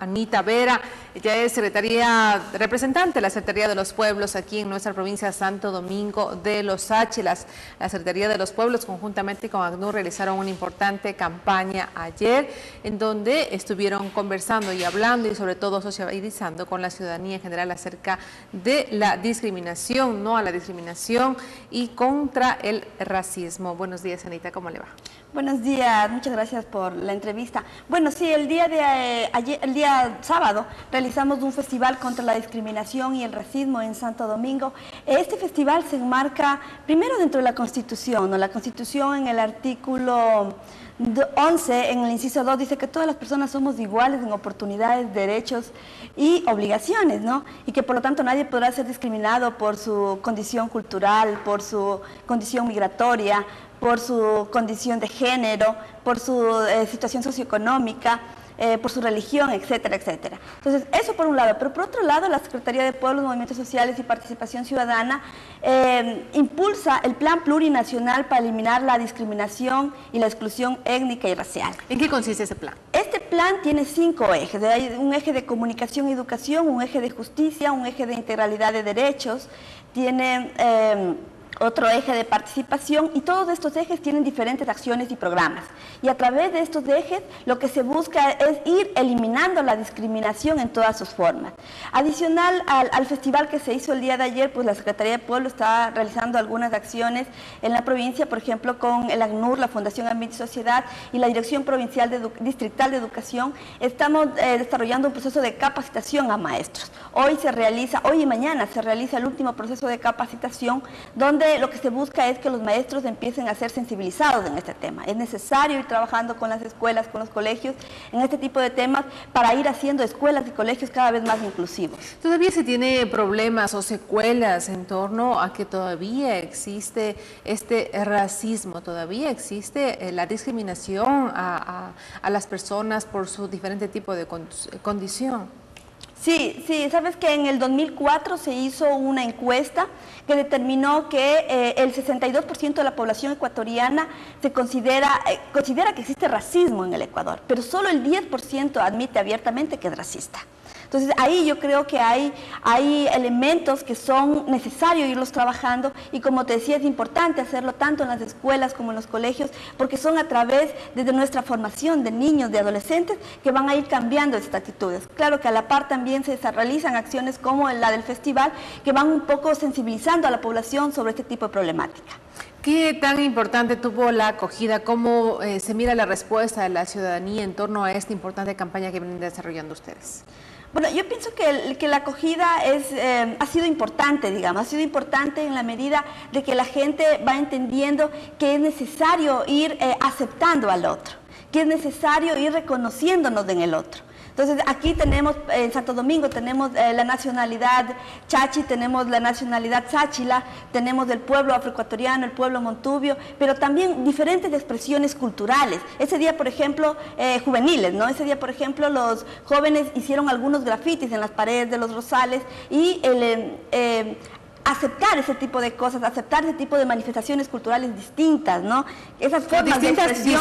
Anita Vera, ella es representante de la Secretaría de los Pueblos aquí en nuestra provincia de Santo Domingo de los Sáchilas. La Secretaría de los Pueblos conjuntamente con ACNUR realizaron una importante campaña ayer en donde estuvieron conversando y hablando y sobre todo socializando con la ciudadanía en general acerca de la discriminación, no a la discriminación y contra el racismo. Buenos días, Anita, ¿cómo le va? Buenos días, muchas gracias por la entrevista. Bueno, sí, el día sábado realizamos un festival contra la discriminación y el racismo en Santo Domingo. Este festival se enmarca primero dentro de la Constitución, ¿no? La Constitución en el artículo 11, en el inciso 2, dice que todas las personas somos iguales en oportunidades, derechos y obligaciones, ¿no? Y que por lo tanto nadie podrá ser discriminado por su condición cultural, por su condición migratoria, por su condición de género, por su situación socioeconómica, por su religión, etcétera, etcétera. Entonces, eso por un lado. Pero por otro lado, la Secretaría de Pueblos, Movimientos Sociales y Participación Ciudadana impulsa el Plan Plurinacional para eliminar la discriminación y la exclusión étnica y racial. ¿En qué consiste ese plan? Este plan tiene 5 ejes. Hay un eje de comunicación y educación, un eje de justicia, un eje de integralidad de derechos, tiene otro eje de participación, y todos estos ejes tienen diferentes acciones y programas. Y a través de estos ejes lo que se busca es ir eliminando la discriminación en todas sus formas. Adicional al festival que se hizo el día de ayer, pues la Secretaría de Pueblo está realizando algunas acciones en la provincia, por ejemplo con el ACNUR, la Fundación Ambiente y Sociedad y la Dirección Provincial Distrital de Educación. Estamos desarrollando un proceso de capacitación a maestros. Hoy y mañana se realiza el último proceso de capacitación, donde lo que se busca es que los maestros empiecen a ser sensibilizados en este tema. Es necesario ir trabajando con las escuelas, con los colegios, en este tipo de temas para ir haciendo escuelas y colegios cada vez más inclusivos. ¿Todavía se tiene problemas o secuelas en torno a que todavía existe este racismo? ¿Todavía existe la discriminación a las personas por su diferente tipo de condición? Sí, sabes que en el 2004 se hizo una encuesta que determinó que el 62% de la población ecuatoriana se considera que existe racismo en el Ecuador, pero solo el 10% admite abiertamente que es racista. Entonces ahí yo creo que hay elementos que son necesarios irlos trabajando, y como te decía, es importante hacerlo tanto en las escuelas como en los colegios, porque son a través de nuestra formación de niños, de adolescentes, que van a ir cambiando estas actitudes. Claro que a la par también se realizan acciones como la del festival, que van un poco sensibilizando a la población sobre este tipo de problemática. ¿Qué tan importante tuvo la acogida? ¿Cómo se mira la respuesta de la ciudadanía en torno a esta importante campaña que vienen desarrollando ustedes? Bueno, yo pienso que la acogida ha sido importante, digamos, ha sido importante en la medida de que la gente va entendiendo que es necesario ir aceptando al otro, que es necesario ir reconociéndonos en el otro. Entonces aquí tenemos, en Santo Domingo tenemos la nacionalidad chachi, tenemos la nacionalidad sáchila, tenemos el pueblo afroecuatoriano, el pueblo montubio, pero también diferentes expresiones culturales. Ese día, por ejemplo, juveniles, ¿no? Ese día, por ejemplo, los jóvenes hicieron algunos grafitis en las paredes de los rosales, y aceptar ese tipo de cosas, aceptar ese tipo de manifestaciones culturales distintas, ¿no? Esas formas distintas y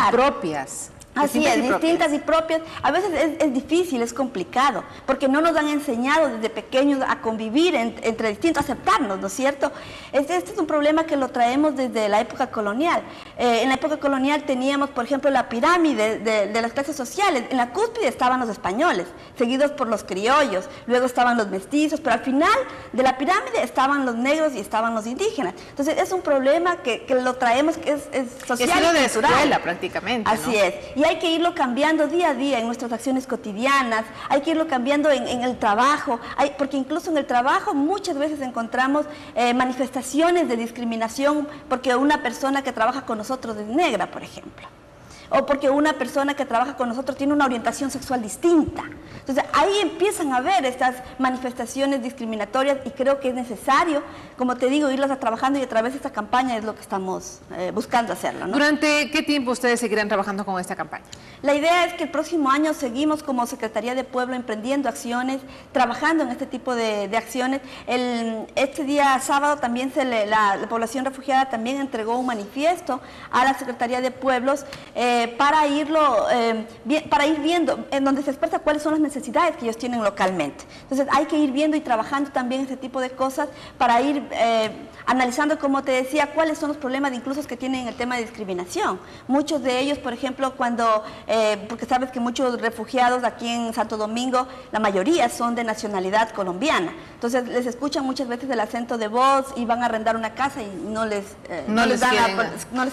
propias. Así es, distintas y propias. A veces es difícil, es complicado, porque no nos han enseñado desde pequeños a convivir entre distintos, a aceptarnos, ¿no es cierto? Este es un problema que lo traemos desde la época colonial. En la época colonial teníamos, por ejemplo, la pirámide de las clases sociales. En la cúspide estaban los españoles, seguidos por los criollos, luego estaban los mestizos, pero al final de la pirámide estaban los negros y estaban los indígenas. Entonces es un problema que lo traemos, que es social y cultural. De escuela prácticamente, ¿no? Así es. Y hay que irlo cambiando día a día en nuestras acciones cotidianas, hay que irlo cambiando en el trabajo, porque incluso en el trabajo muchas veces encontramos manifestaciones de discriminación porque una persona que trabaja con nosotros es negra, por ejemplo, o porque una persona que trabaja con nosotros tiene una orientación sexual distinta. Entonces ahí empiezan a ver estas manifestaciones discriminatorias y creo que es necesario, como te digo, irlas trabajando y a través de esta campaña es lo que estamos buscando hacerlo, ¿no? ¿Durante qué tiempo ustedes seguirán trabajando con esta campaña? La idea es que el próximo año seguimos como Secretaría de Pueblo emprendiendo acciones, trabajando en este tipo de acciones. Este día sábado también la población refugiada también entregó un manifiesto a la Secretaría de Pueblos para ir viendo en donde se expresa cuáles son las necesidades que ellos tienen localmente. Entonces hay que ir viendo y trabajando también este tipo de cosas para ir analizando, como te decía, cuáles son los problemas incluso que tienen en el tema de discriminación. Muchos de ellos, por ejemplo, porque sabes que muchos refugiados aquí en Santo Domingo, la mayoría son de nacionalidad colombiana. Entonces les escuchan muchas veces el acento de voz y van a arrendar una casa y no les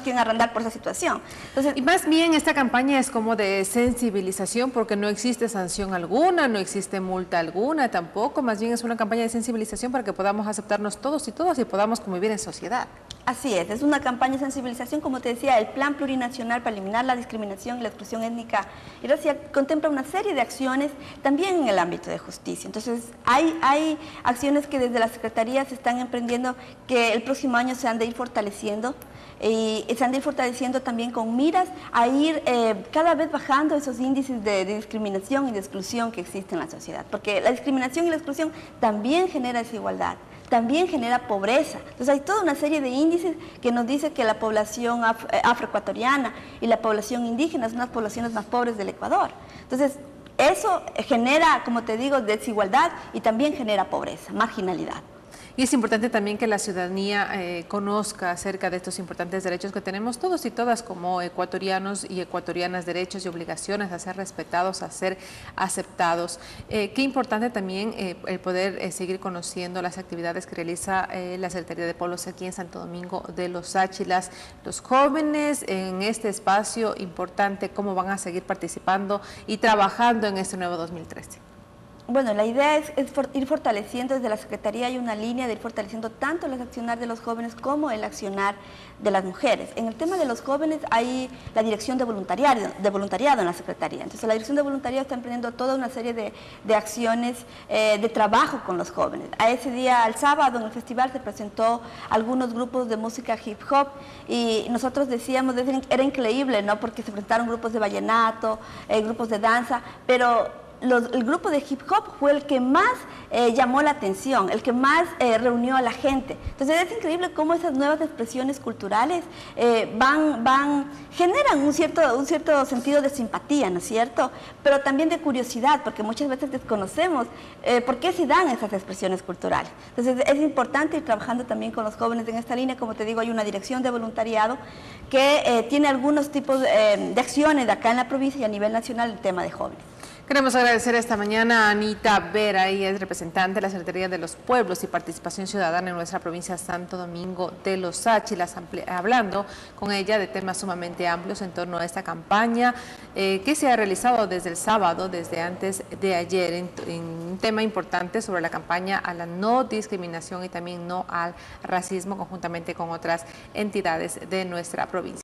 quieren arrendar por esa situación. Entonces, y más bien esta campaña es como de sensibilización, porque no existe sanción alguna, no existe multa alguna tampoco, más bien es una campaña de sensibilización para que podamos aceptarnos todos y todas y podamos convivir en sociedad. Así es una campaña de sensibilización, como te decía, el Plan Plurinacional para eliminar la discriminación y la exclusión étnica y racial contempla una serie de acciones también en el ámbito de justicia. Entonces, hay acciones que desde la Secretaría se están emprendiendo que el próximo año se han de ir fortaleciendo y se han de ir fortaleciendo también con miras a ir cada vez bajando esos índices de discriminación y de exclusión que existen en la sociedad, porque la discriminación y la exclusión también genera desigualdad, también genera pobreza. Entonces hay toda una serie de índices que nos dice que la población afroecuatoriana y la población indígena son las poblaciones más pobres del Ecuador. Entonces eso genera, como te digo, desigualdad y también genera pobreza, marginalidad. Y es importante también que la ciudadanía conozca acerca de estos importantes derechos que tenemos todos y todas como ecuatorianos y ecuatorianas, derechos y obligaciones a ser respetados, a ser aceptados. Qué importante también el poder seguir conociendo las actividades que realiza la Secretaría de Pueblos aquí en Santo Domingo de los Áchilas. Los jóvenes en este espacio importante, cómo van a seguir participando y trabajando en este nuevo 2013. Bueno, la idea es ir fortaleciendo desde la Secretaría, hay una línea de ir fortaleciendo tanto el accionar de los jóvenes como el accionar de las mujeres. En el tema de los jóvenes hay la dirección de voluntariado en la Secretaría. Entonces la dirección de voluntariado está emprendiendo toda una serie de acciones de trabajo con los jóvenes. A ese día, al sábado, en el festival se presentó algunos grupos de música hip hop y nosotros decíamos, era increíble, ¿no? Porque se presentaron grupos de vallenato, grupos de danza, pero el grupo de hip hop fue el que más llamó la atención, el que más reunió a la gente. Entonces es increíble cómo esas nuevas expresiones culturales generan un cierto sentido de simpatía, ¿no es cierto? Pero también de curiosidad, porque muchas veces desconocemos por qué se dan esas expresiones culturales. Entonces es importante ir trabajando también con los jóvenes en esta línea. Como te digo, hay una dirección de voluntariado que tiene algunos tipos de acciones de acá en la provincia y a nivel nacional el tema de jóvenes. Queremos agradecer esta mañana a Anita Vera, ella es representante de la Secretaría de los Pueblos y Participación Ciudadana en nuestra provincia Santo Domingo de los Áchilas, hablando con ella de temas sumamente amplios en torno a esta campaña que se ha realizado desde el sábado, desde antes de ayer, en un tema importante sobre la campaña a la no discriminación y también no al racismo, conjuntamente con otras entidades de nuestra provincia.